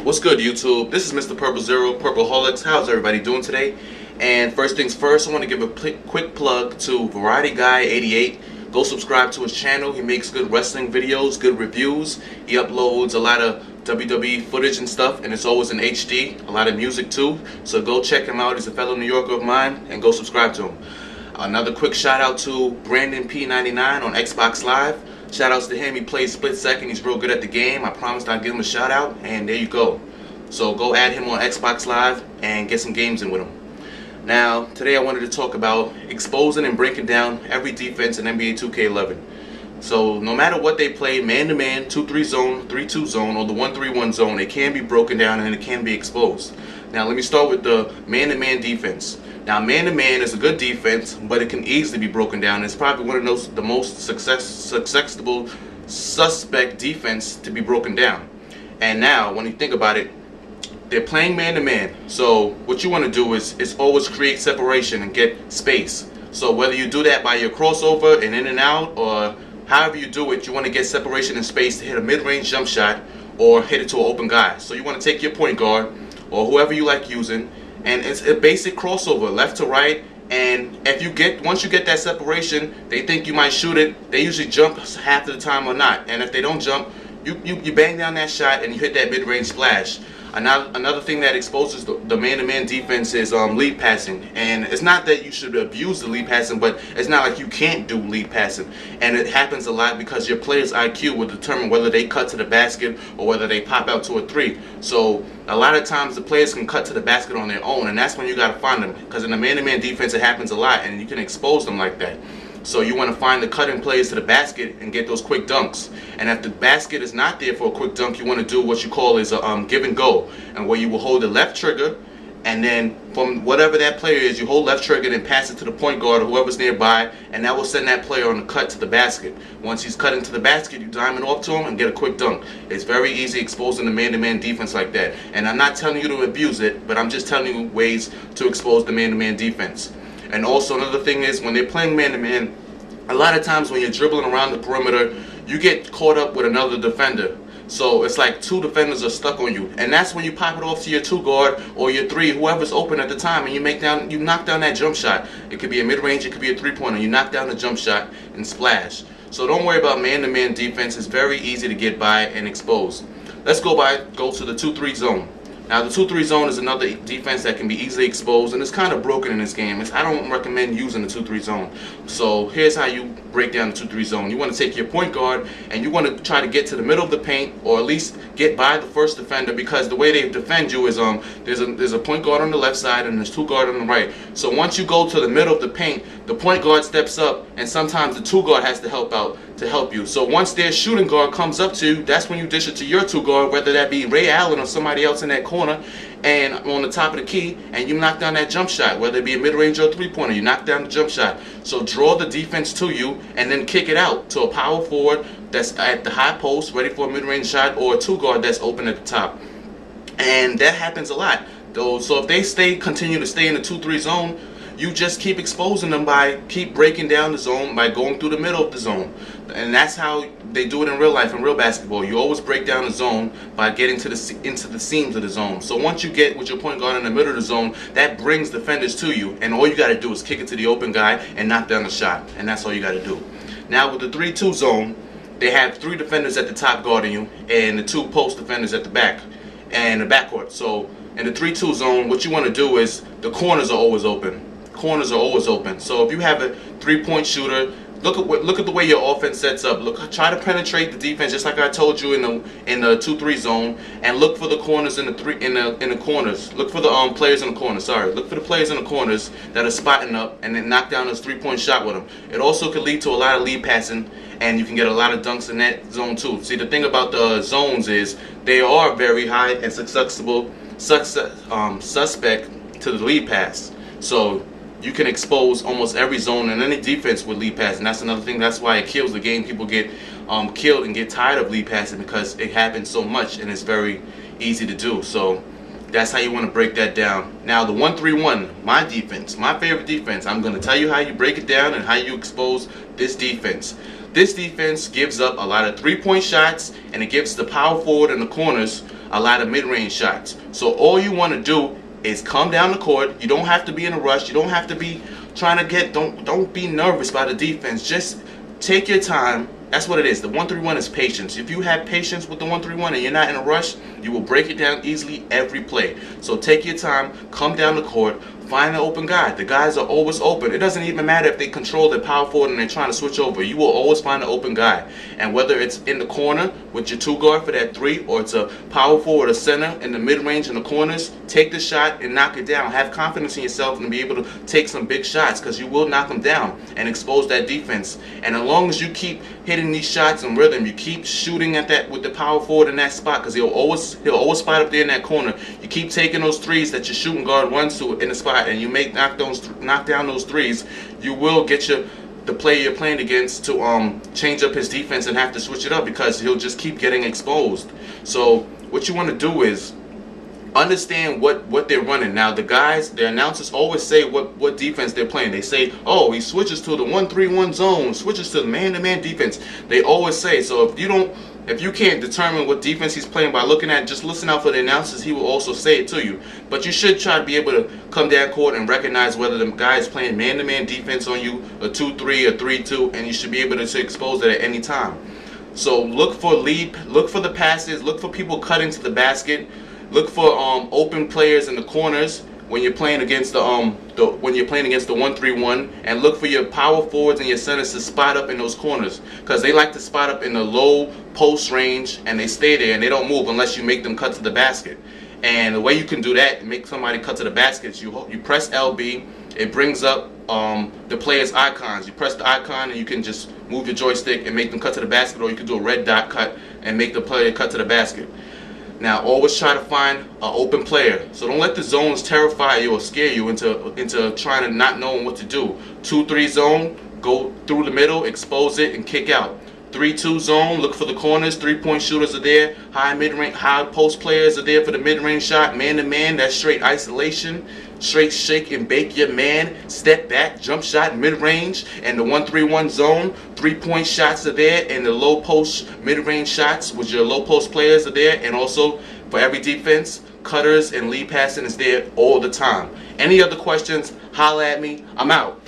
What's good, YouTube? This is Mr. Purple Zero, Purpleholics. How's everybody doing today? And first things first, I want to give a quick plug to Variety Guy 88. Go subscribe to his channel. He makes good wrestling videos, good reviews. He uploads a lot of WWE footage and stuff, and it's always in HD. A lot of music too. So go check him out. He's a fellow New Yorker of mine, and go subscribe to him. Another quick shout out to Brandon P99 on Xbox Live. Shout outs to him. He plays split second. He's real good at the game. I promised I'd give him a shout out, and there you go. So go add him on Xbox Live and get some games in with him. Now, today I wanted to talk about exposing and breaking down every defense in NBA 2K11. So no matter what they play, man-to-man, 2-3 zone, 3-2 zone, or the 1-3-1 zone, it can be broken down and it can be exposed. Now let me start with the man-to-man defense. Now, man-to-man is a good defense, but it can easily be broken down. It's probably one of the most successful suspect defense to be broken down. And now, when you think about it, they're playing man-to-man. So what you want to do is always create separation and get space. So whether you do that by your crossover and in and out, or however you do it, you want to get separation and space to hit a mid-range jump shot or hit it to an open guy. So you want to take your point guard or whoever you like using, and it's a basic crossover, left to right. And once you get that separation, they think you might shoot it. They usually jump half of the time or not. And if they don't jump, you bang down that shot and you hit that mid-range splash. Another thing that exposes the man-to-man defense is lead passing. And it's not that you should abuse the lead passing, but it's not like you can't do lead passing. And it happens a lot because your player's IQ will determine whether they cut to the basket or whether they pop out to a three. So a lot of times the players can cut to the basket on their own, and that's when you got to find them. Because in the man-to-man defense it happens a lot, and you can expose them like that. So you want to find the cutting plays to the basket and get those quick dunks. And if the basket is not there for a quick dunk, you want to do what you call is a give and go, and where you will hold the left trigger, and then from whatever that player is, you hold left trigger and pass it to the point guard or whoever's nearby, and that will send that player on the cut to the basket. Once he's cutting to the basket, you diamond off to him and get a quick dunk. It's very easy exposing the man-to-man defense like that. And I'm not telling you to abuse it, but I'm just telling you ways to expose the man-to-man defense. And also another thing is, when they're playing man-to-man, a lot of times when you're dribbling around the perimeter, you get caught up with another defender. So it's like two defenders are stuck on you, and that's when you pop it off to your two guard or your three, whoever's open at the time, and you knock down that jump shot. It could be a mid-range, it could be a three-pointer. You knock down the jump shot and splash. So don't worry about man-to-man defense. It's very easy to get by and expose. Let's go to the 2-3 zone. Now, the 2-3 zone is another defense that can be easily exposed, and it's kind of broken in this game. I don't recommend using the 2-3 zone. So here's how you break down the 2-3 zone. You want to take your point guard, and you want to try to get to the middle of the paint, or at least get by the first defender, because the way they defend you is there's a point guard on the left side and there's two guard on the right. So once you go to the middle of the paint, the point guard steps up, and sometimes the two guard has to help out to help you. So once their shooting guard comes up to you, that's when you dish it to your two guard, whether that be Ray Allen or somebody else in that corner, and on the top of the key, and you knock down that jump shot, whether it be a mid-range or a three-pointer. You knock down the jump shot. So draw the defense to you and then kick it out to a power forward that's at the high post ready for a mid-range shot, or a two guard that's open at the top. And that happens a lot though. So if they continue to stay in the 2-3 zone, you just keep exposing them by keep breaking down the zone, by going through the middle of the zone. And that's how they do it in real life, in real basketball. You always break down the zone by getting into the seams of the zone. So once you get with your point guard in the middle of the zone, that brings defenders to you, and all you got to do is kick it to the open guy and knock down the shot. And that's all you got to do. Now with the 3-2 zone, they have three defenders at the top guarding you, and the two post defenders at the back and the backcourt. So in the 3-2 zone, what you want to do is the corners are always open. Corners are always open. So if you have a three-point shooter, look at the way your offense sets up. Try to penetrate the defense, just like I told you in the 2-3 zone, and look for the corners in the corners. Look for the players in the corners. Sorry, look for the players in the corners that are spotting up, and then knock down this three-point shot with them. It also could lead to a lot of lead passing, and you can get a lot of dunks in that zone too. See, the thing about the zones is they are very high and suspect to the lead pass. So you can expose almost every zone in any defense with lead pass, and that's another thing. That's why it kills the game. People get killed and get tired of lead passing because it happens so much and it's very easy to do. So that's how you want to break that down. Now the 1-3-1, my defense, my favorite defense. I'm going to tell you how you break it down and how you expose this defense. This defense gives up a lot of three-point shots, and it gives the power forward in the corners a lot of mid-range shots. So all you want to do is come down the court. You don't have to be in a rush. You don't have to be trying to get, don't be nervous by the defense. Just take your time. That's what it is. The 1-3-1 is patience. If you have patience with the 1-3-1 and you're not in a rush, you will break it down easily every play. So take your time, come down the court, find the open guy. The guys are always open. It doesn't even matter if they control their power forward and they're trying to switch over. You will always find an open guy. And whether it's in the corner with your 2 guard for that 3, or it's a power forward or center in the mid-range in the corners, take the shot and knock it down. Have confidence in yourself and be able to take some big shots, because you will knock them down and expose that defense. And as long as you keep hitting these shots in rhythm, you keep shooting at that with the power forward in that spot, because he'll always spot up there in that corner. You keep taking those threes that your shooting guard runs to in the spot, and you make knock down those threes, you will get the player you're playing against to change up his defense and have to switch it up, because he'll just keep getting exposed. So what you want to do is understand what they're running. Now the announcers always say what defense they're playing. They say, oh, he switches to the 1-3-1 zone, switches to the man-to-man defense. They always say. So if you can't determine what defense he's playing by looking at, just listen out for the announcers. He will also say it to you. But you should try to be able to come down court and recognize whether the guy is playing man-to-man defense on you, a 2-3, a 3-2, and you should be able to expose it at any time. So look for the passes, look for people cutting to the basket. Look for open players in the corners when you're playing against the 1-3-1, and look for your power forwards and your centers to spot up in those corners, because they like to spot up in the low post range and they stay there and they don't move unless you make them cut to the basket. And the way you can do that, make somebody cut to the basket, you press LB. It brings up the player's icons. You press the icon and you can just move your joystick and make them cut to the basket, or you can do a red dot cut and make the player cut to the basket. Now, always try to find an open player. So don't let the zones terrify you or scare you into trying to not knowing what to do. 2-3 zone, go through the middle, expose it, and kick out. 3-2 zone, look for the corners. 3-point shooters are there. High mid-range, high post players are there for the mid-range shot. Man-to-man, that's straight isolation. Straight shake and bake your man. Step back, jump shot, mid-range. And the 1-3-1 zone, 3-point shots are there. And the low post mid-range shots with your low post players are there. And also for every defense, cutters and lead passing is there all the time. Any other questions, holla at me. I'm out.